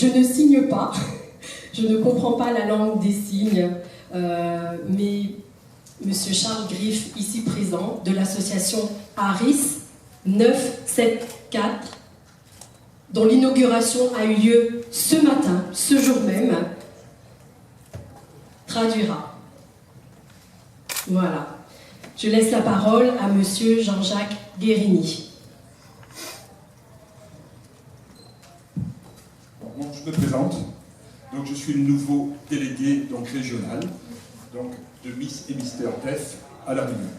je ne signe pas, je ne comprends pas la langue des signes, mais Monsieur Charles Griff, ici présent, de l'association ARIS 974, dont l'inauguration a eu lieu ce matin, ce jour même, traduira. Voilà. Je laisse la parole à Monsieur Jean-Jacques Guérini. Bon, je me présente. Donc, je suis le nouveau délégué régional de Miss et Mister Def à La Réunion.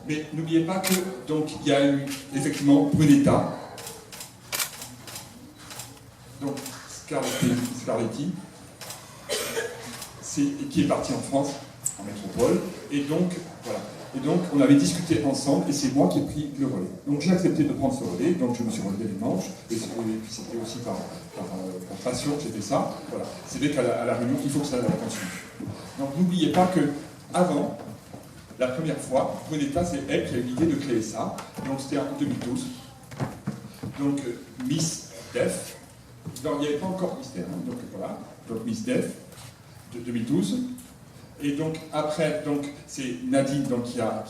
Mais n'oubliez pas que il y a eu effectivement Brunetta, donc Scarletti, qui est partie en France, en métropole, et donc voilà. Et donc on avait discuté ensemble, et c'est moi qui ai pris le relais. Donc j'ai accepté de prendre ce relais, donc je me suis relevé les manches, et puis c'était aussi par passion que j'ai fait ça. Voilà. C'est vrai qu'à la Réunion, il faut que ça continue. Donc n'oubliez pas que avant, la première fois, Brunetta, c'est elle qui a eu l'idée de créer ça. Donc c'était en 2012. Donc Miss Def. Non, il n'y avait pas encore Mystère, hein, donc voilà. Donc Miss Def de 2012. Et donc après, c'est Nadine qui a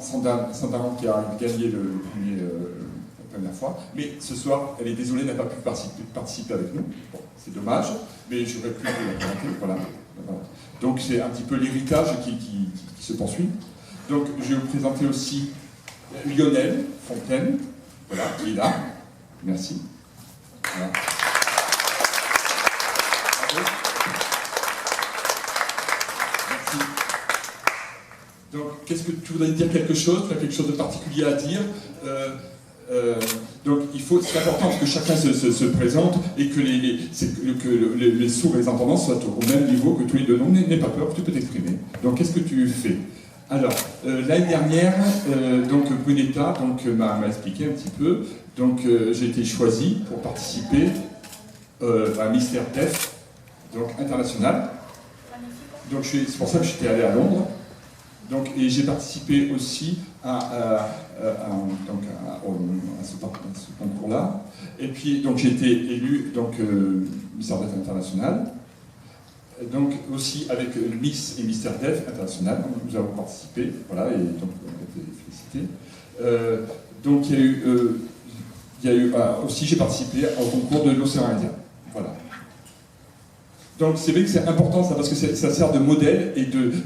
Sandaran qui a gagné le premier, la première fois. Mais ce soir, elle est désolée, elle n'a pas pu participer avec nous. Bon, c'est dommage, mais j'aurais pu la présenter. Voilà. Donc c'est un petit peu l'héritage qui se poursuit. Donc je vais vous présenter aussi Lionel Fontaine, voilà, qui est là. Merci. Voilà. Merci. Donc qu'est-ce que tu voudrais dire quelque chose? Tu as quelque chose de particulier à dire? Donc c'est important que chacun se présente et que les sourds et les entendants soient au même niveau que tous les deux. Donc n'aie pas peur, tu peux t'exprimer. Donc qu'est-ce que tu fais? Alors, l'année dernière, Brunetta m'a expliqué un petit peu. Donc j'ai été choisi pour participer à Mister Def, international. Donc c'est pour ça que j'étais allé à Londres. Et j'ai participé aussi à ce concours-là. Et puis j'ai été élu Mister Def international. Donc aussi avec Miss et Mister Def international, nous avons participé, voilà, et donc on a été félicités. Il y a eu aussi, j'ai participé au concours de l'océan Indien, voilà. Donc c'est vrai que c'est important ça, parce que ça sert de modèle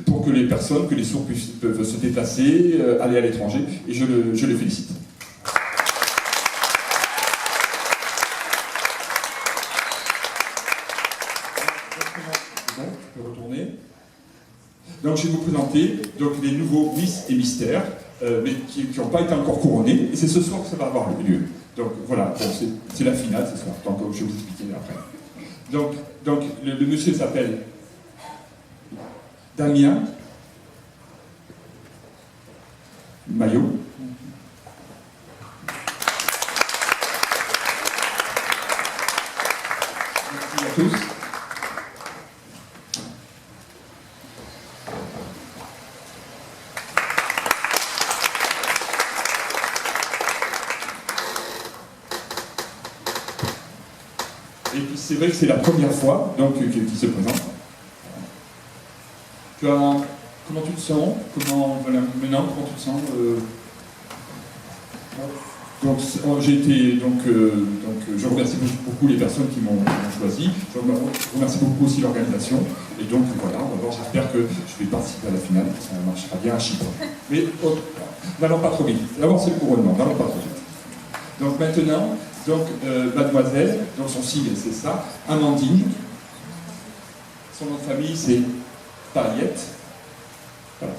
pour que les personnes, que les sourds peuvent se déplacer, aller à l'étranger, et je les félicite. Donc je vais vous présenter les nouveaux Miss et Mystères, mais qui n'ont pas été encore couronnés, et c'est ce soir que ça va avoir lieu. Donc voilà, c'est la finale ce soir, donc je vais vous expliquer après. Donc le monsieur s'appelle Damien Maillot. Merci à tous. Et puis c'est vrai que c'est la première fois qu'il se présente. Comment tu te sens? Maintenant, comment tu te sens? Je remercie beaucoup les personnes qui m'ont choisi. Je remercie beaucoup aussi l'organisation. Et donc voilà, j'espère que je vais participer à la finale. Ça marchera bien à Chypre. Mais n'allons pas trop vite. D'abord c'est le couronnement, n'allons pas trop vite. Donc maintenant, mademoiselle, son signe c'est ça, Amandine. Son nom de famille c'est Pariette. Voilà.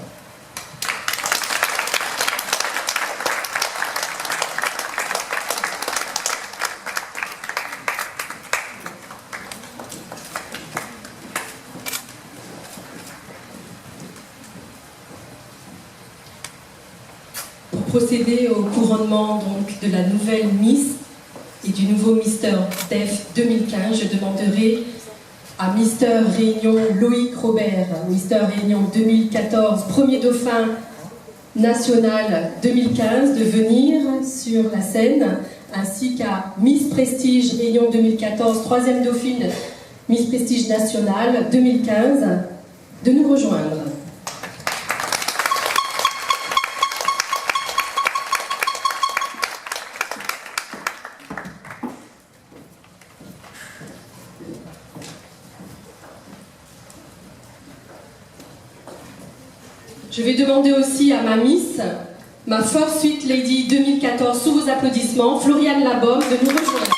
Pour procéder au couronnement de la nouvelle Miss et du nouveau Mister Def 2015, je demanderai à Mister Réunion Loïc Robert, Mister Réunion 2014, premier dauphin national 2015, de venir sur la scène ainsi qu'à Miss Prestige Réunion 2014, troisième dauphine Miss Prestige Nationale 2015, de nous rejoindre. Je vais demander aussi à ma Miss, ma First Sweet Lady 2014, sous vos applaudissements, Floriane Labom, de nous rejoindre.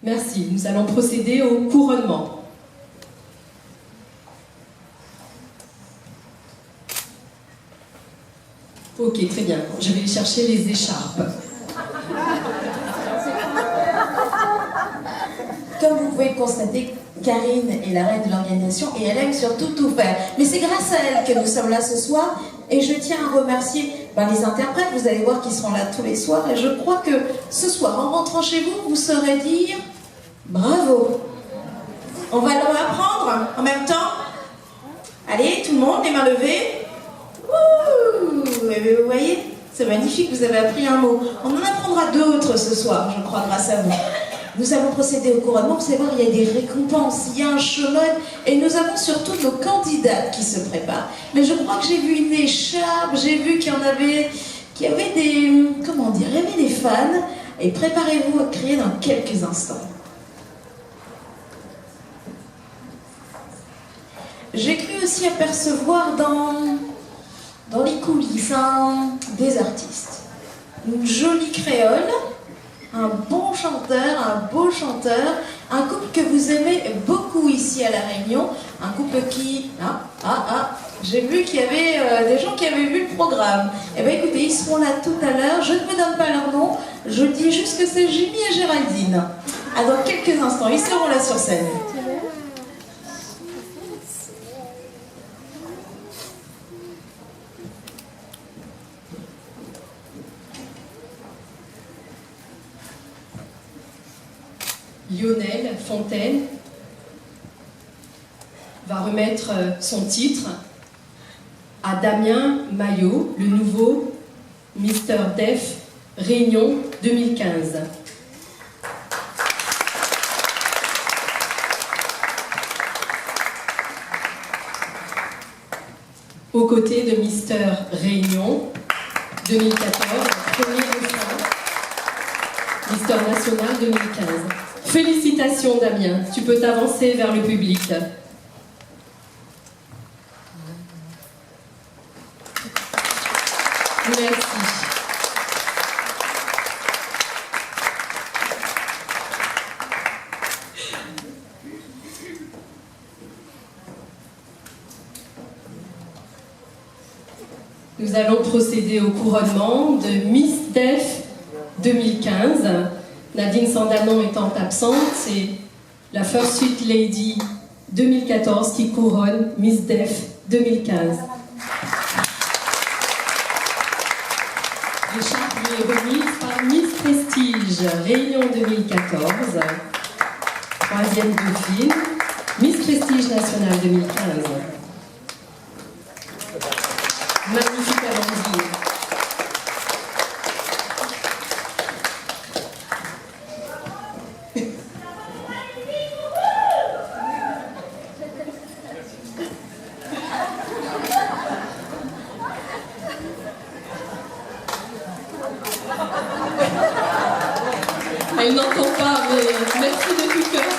Merci. Nous allons procéder au couronnement. Ok, très bien. Je vais chercher les écharpes. Comme vous pouvez le constater, Karine est la reine de l'organisation et elle aime surtout tout faire. Mais c'est grâce à elle que nous sommes là ce soir et je tiens à remercier les interprètes. Vous allez voir qu'ils seront là tous les soirs et je crois que ce soir, en rentrant chez vous, vous saurez dire bravo. On va leur apprendre en même temps. Allez, tout le monde, les mains levées. Ouh, vous voyez, c'est magnifique, vous avez appris un mot. On en apprendra d'autres ce soir, je crois, grâce à vous. Nous allons procéder au couronnement. Vous allez voir, il y a des récompenses, il y a un showmode et nous avons surtout nos candidates qui se préparent. Mais je crois que j'ai vu une écharpe, j'ai vu qu'il y avait des, comment dire, il y avait des fans. Et préparez-vous à crier dans quelques instants. J'ai cru aussi apercevoir dans les coulisses des artistes. Une jolie créole, un bon chanteur, un beau chanteur, un couple que vous aimez beaucoup ici à La Réunion, un couple qui... j'ai vu qu'il y avait des gens qui avaient vu le programme. Eh bien écoutez, ils seront là tout à l'heure, je ne vous donne pas leur nom, je dis juste que c'est Jimmy et Géraldine. Dans quelques instants, ils seront là sur scène. Lionel Fontaine va remettre son titre à Damien Maillot, le nouveau Mister Def Réunion 2015. Aux côtés de Mister Réunion 2014, premier dauphin, Mister National 2015. Félicitations Damien, tu peux t'avancer vers le public. Merci. Nous allons procéder au couronnement de Miss Def 2015. Nadine Sandanon étant absente, c'est la First Sweet Lady 2014 qui couronne Miss Def 2015. L'écharpe lui est remise par Miss Prestige Réunion 2014, troisième dauphine, Miss Prestige Nationale 2015. Magnifique avant-hier. Elle n'entend pas, mais merci de tout cœur.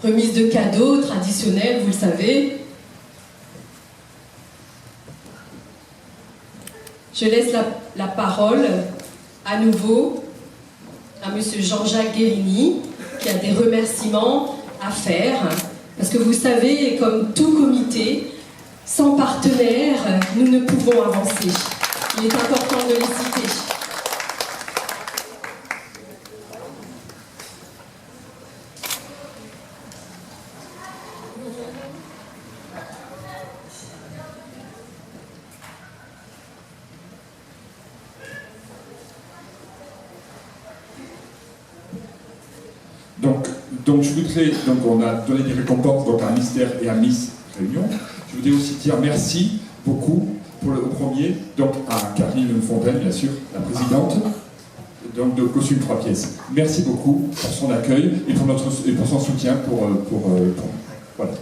Remise de cadeaux traditionnels, vous le savez. Je laisse la parole à nouveau à Monsieur Jean-Jacques Guérini, qui a des remerciements à faire. Parce que vous savez, comme tout comité, sans partenaires, nous ne pouvons avancer. Il est important de les citer. Donc je voudrais, donc on a donné des récompenses donc à Mister et à Miss Réunion. Je voudrais aussi dire merci beaucoup au premier, donc à Karine Fontaine, bien sûr, la présidente, donc de Costume 3 pièces. Merci beaucoup pour son accueil et pour son soutien pour voilà.